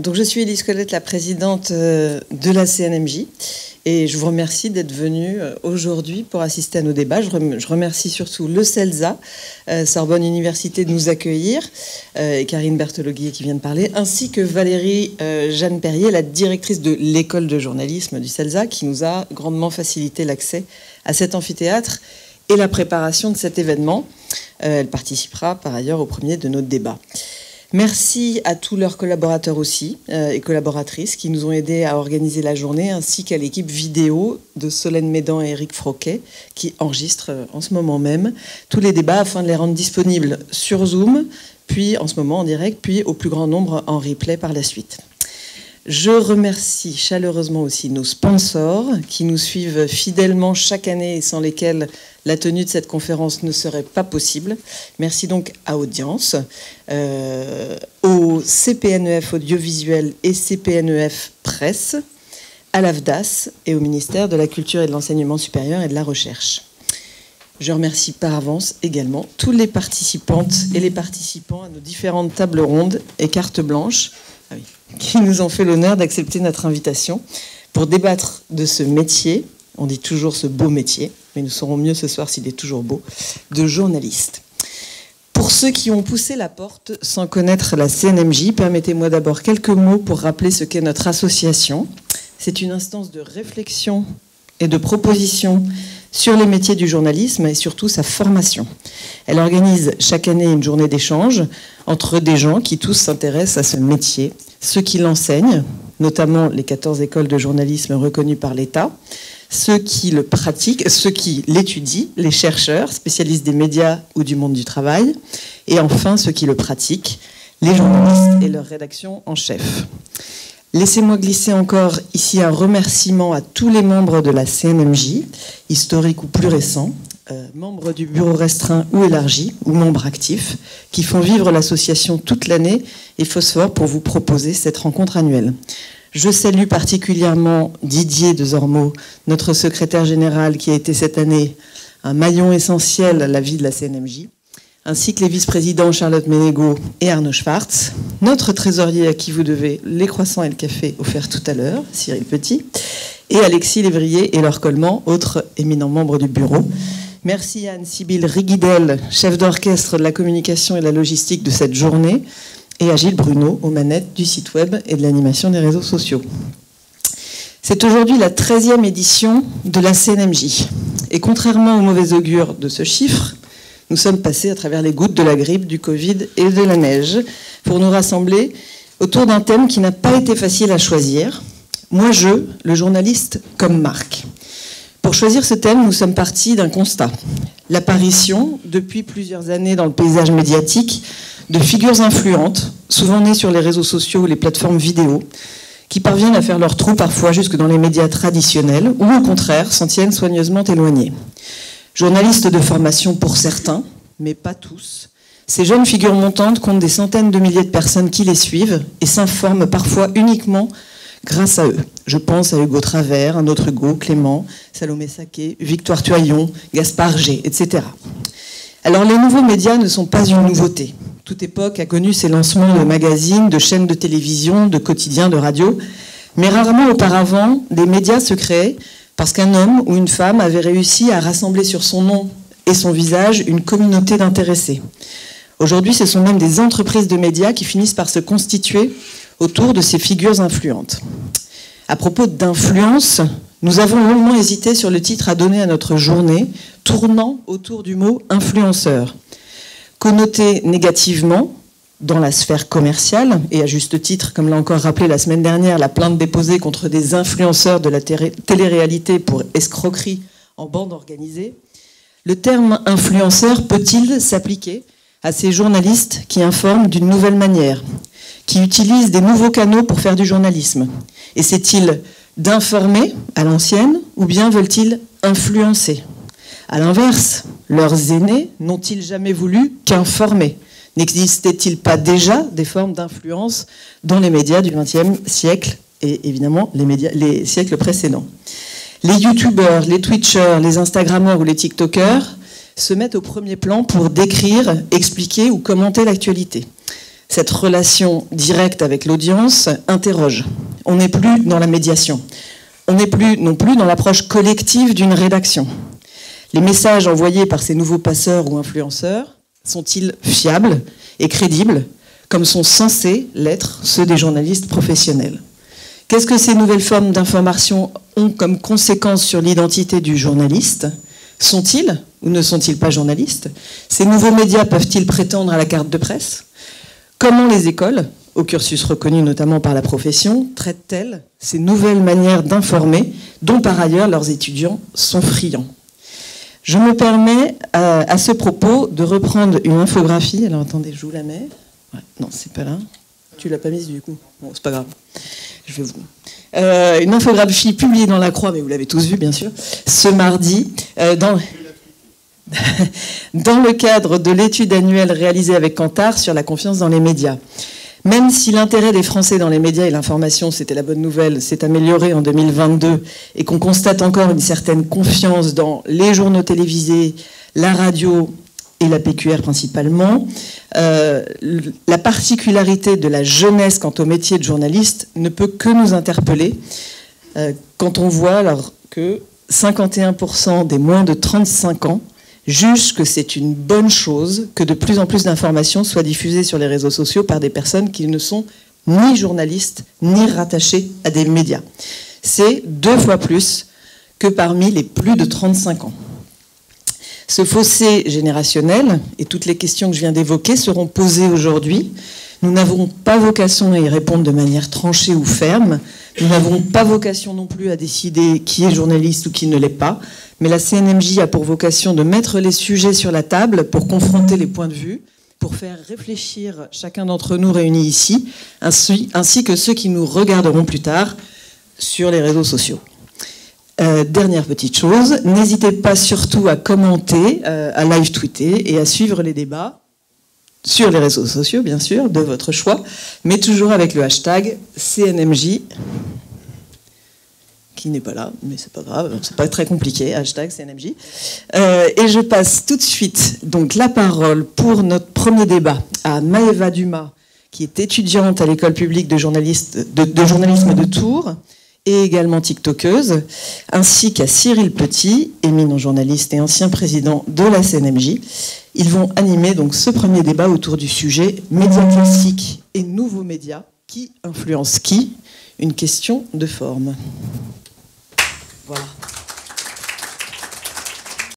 Donc je suis Élise Colette, la présidente de la CNMJ, et je vous remercie d'être venue aujourd'hui pour assister à nos débats. Je remercie surtout le CELSA, Sorbonne Université, de nous accueillir, et Karine Berthelot-Guillet qui vient de parler, ainsi que Valérie Jeanne Perrier, la directrice de l'école de journalisme du CELSA, qui nous a grandement facilité l'accès à cet amphithéâtre et la préparation de cet événement. Elle participera par ailleurs au premier de nos débats. Merci à tous leurs collaborateurs aussi et collaboratrices qui nous ont aidés à organiser la journée, ainsi qu'à l'équipe vidéo de Solène Médan et Éric Froquet qui enregistrent en ce moment même tous les débats afin de les rendre disponibles sur Zoom, puis en ce moment en direct, puis au plus grand nombre en replay par la suite. Je remercie chaleureusement aussi nos sponsors qui nous suivent fidèlement chaque année et sans lesquels la tenue de cette conférence ne serait pas possible. Merci donc à Audience, au CPNEF Audiovisuel et CPNEF Presse, à l'AFDAS et au ministère de la Culture et de l'Enseignement supérieur et de la Recherche. Je remercie par avance également tous les participantes et les participants à nos différentes tables rondes et cartes blanches qui nous ont fait l'honneur d'accepter notre invitation pour débattre de ce métier, on dit toujours ce beau métier, mais nous saurons mieux ce soir s'il est toujours beau, de journaliste. Pour ceux qui ont poussé la porte sans connaître la CNMJ, permettez-moi d'abord quelques mots pour rappeler ce qu'est notre association. C'est une instance de réflexion et de proposition sur les métiers du journalisme et surtout sa formation. Elle organise chaque année une journée d'échange entre des gens qui tous s'intéressent à ce métier, ceux qui l'enseignent, notamment les 14 écoles de journalisme reconnues par l'État, ceux qui le pratiquent, ceux qui l'étudient, les chercheurs, spécialistes des médias ou du monde du travail, et enfin ceux qui le pratiquent, les journalistes et leur rédaction en chef. Laissez-moi glisser encore ici un remerciement à tous les membres de la CNMJ, historiques ou plus récents, membres du bureau restreint ou élargi, ou membres actifs, qui font vivre l'association toute l'année et phosphore pour vous proposer cette rencontre annuelle. Je salue particulièrement Didier Desormeaux, notre secrétaire général, qui a été cette année un maillon essentiel à la vie de la CNMJ, ainsi que les vice-présidents Charlotte Ménégo et Arnaud Schwartz, notre trésorier à qui vous devez les croissants et le café offerts tout à l'heure, Cyril Petit, et Alexis Lévrier et leur collement, autres éminents membres du bureau. Merci à Anne-Sybille Riguidel, chef d'orchestre de la communication et de la logistique de cette journée, et à Gilles Bruno, aux manettes du site web et de l'animation des réseaux sociaux. C'est aujourd'hui la 13e édition de la CNMJ. Et contrairement au mauvais augure de ce chiffre, nous sommes passés à travers les gouttes de la grippe, du Covid et de la neige pour nous rassembler autour d'un thème qui n'a pas été facile à choisir. Moi, le journaliste comme marque. Pour choisir ce thème, nous sommes partis d'un constat. L'apparition, depuis plusieurs années dans le paysage médiatique, de figures influentes, souvent nées sur les réseaux sociaux ou les plateformes vidéo, qui parviennent à faire leur trou parfois jusque dans les médias traditionnels, ou au contraire s'en tiennent soigneusement éloignés. Journalistes de formation pour certains, mais pas tous, ces jeunes figures montantes comptent des centaines de milliers de personnes qui les suivent et s'informent parfois uniquement grâce à eux. Je pense à Hugo Travers, un autre Hugo, Clément, Salomé Saké, Victoire Tuaillon, Gaspard G, etc. Alors les nouveaux médias ne sont pas une nouveauté. Toute époque a connu ses lancements de magazines, de chaînes de télévision, de quotidiens, de radio. Mais rarement auparavant, des médias se créaient parce qu'un homme ou une femme avait réussi à rassembler sur son nom et son visage une communauté d'intéressés. Aujourd'hui, ce sont même des entreprises de médias qui finissent par se constituer autour de ces figures influentes. À propos d'influence, nous avons longuement hésité sur le titre à donner à notre journée, tournant autour du mot influenceur. Connoté négativement dans la sphère commerciale, et à juste titre, comme l'a encore rappelé la semaine dernière, la plainte déposée contre des influenceurs de la télé-réalité pour escroquerie en bande organisée, le terme influenceur peut-il s'appliquer à ces journalistes qui informent d'une nouvelle manière, qui utilisent des nouveaux canaux pour faire du journalisme? Essaient-ils d'informer à l'ancienne, ou bien veulent-ils influencer? À l'inverse, leurs aînés n'ont-ils jamais voulu qu'informer? N'existait-il pas déjà des formes d'influence dans les médias du XXe siècle et évidemment les siècles précédents? Les youtubeurs, les twitchers, les instagrammeurs ou les tiktokers se mettent au premier plan pour décrire, expliquer ou commenter l'actualité. Cette relation directe avec l'audience interroge. On n'est plus dans la médiation. On n'est plus non plus dans l'approche collective d'une rédaction. Les messages envoyés par ces nouveaux passeurs ou influenceurs sont-ils fiables et crédibles, comme sont censés l'être ceux des journalistes professionnels? Qu'est-ce que ces nouvelles formes d'information ont comme conséquence sur l'identité du journaliste? Sont-ils ou ne sont-ils pas journalistes? Ces nouveaux médias peuvent-ils prétendre à la carte de presse? Comment les écoles, au cursus reconnu notamment par la profession, traitent-elles ces nouvelles manières d'informer dont par ailleurs leurs étudiants sont friands? Je me permets à ce propos de reprendre une infographie. Alors attendez, je vous la mets. Ouais, non, c'est pas là. Tu l'as pas mise du coup. Bon, c'est pas grave. Je vais vous... une infographie publiée dans La Croix, mais vous l'avez tous vu bien sûr, ce mardi, dans le cadre de l'étude annuelle réalisée avec Kantar sur la confiance dans les médias. Même si l'intérêt des Français dans les médias et l'information, c'était la bonne nouvelle, s'est amélioré en 2022 et qu'on constate encore une certaine confiance dans les journaux télévisés, la radio et la PQR principalement, la particularité de la jeunesse quant au métier de journaliste ne peut que nous interpeller quand on voit alors que 51% des moins de 35 ans jugent que c'est une bonne chose que de plus en plus d'informations soient diffusées sur les réseaux sociaux par des personnes qui ne sont ni journalistes ni rattachées à des médias. C'est 2 fois plus que parmi les plus de 35 ans. Ce fossé générationnel et toutes les questions que je viens d'évoquer seront posées aujourd'hui. Nous n'avons pas vocation à y répondre de manière tranchée ou ferme. Nous n'avons pas vocation non plus à décider qui est journaliste ou qui ne l'est pas. Mais la CNMJ a pour vocation de mettre les sujets sur la table pour confronter les points de vue, pour faire réfléchir chacun d'entre nous réunis ici, ainsi que ceux qui nous regarderont plus tard sur les réseaux sociaux. Dernière petite chose, n'hésitez pas surtout à commenter, à live tweeter et à suivre les débats sur les réseaux sociaux, bien sûr, de votre choix, mais toujours avec le hashtag CNMJ, qui n'est pas là, mais c'est pas grave, c'est pas très compliqué, hashtag CNMJ. Et je passe tout de suite donc la parole pour notre premier débat à Maëva Dumas, qui est étudiante à l'école publique de journalisme de Tours, et également tiktokeuse, ainsi qu'à Cyril Petit, éminent journaliste et ancien président de la CNMJ. Ils vont animer donc ce premier débat autour du sujet médias classiques et nouveaux médias, qui influencent qui? Une question de forme. Voilà.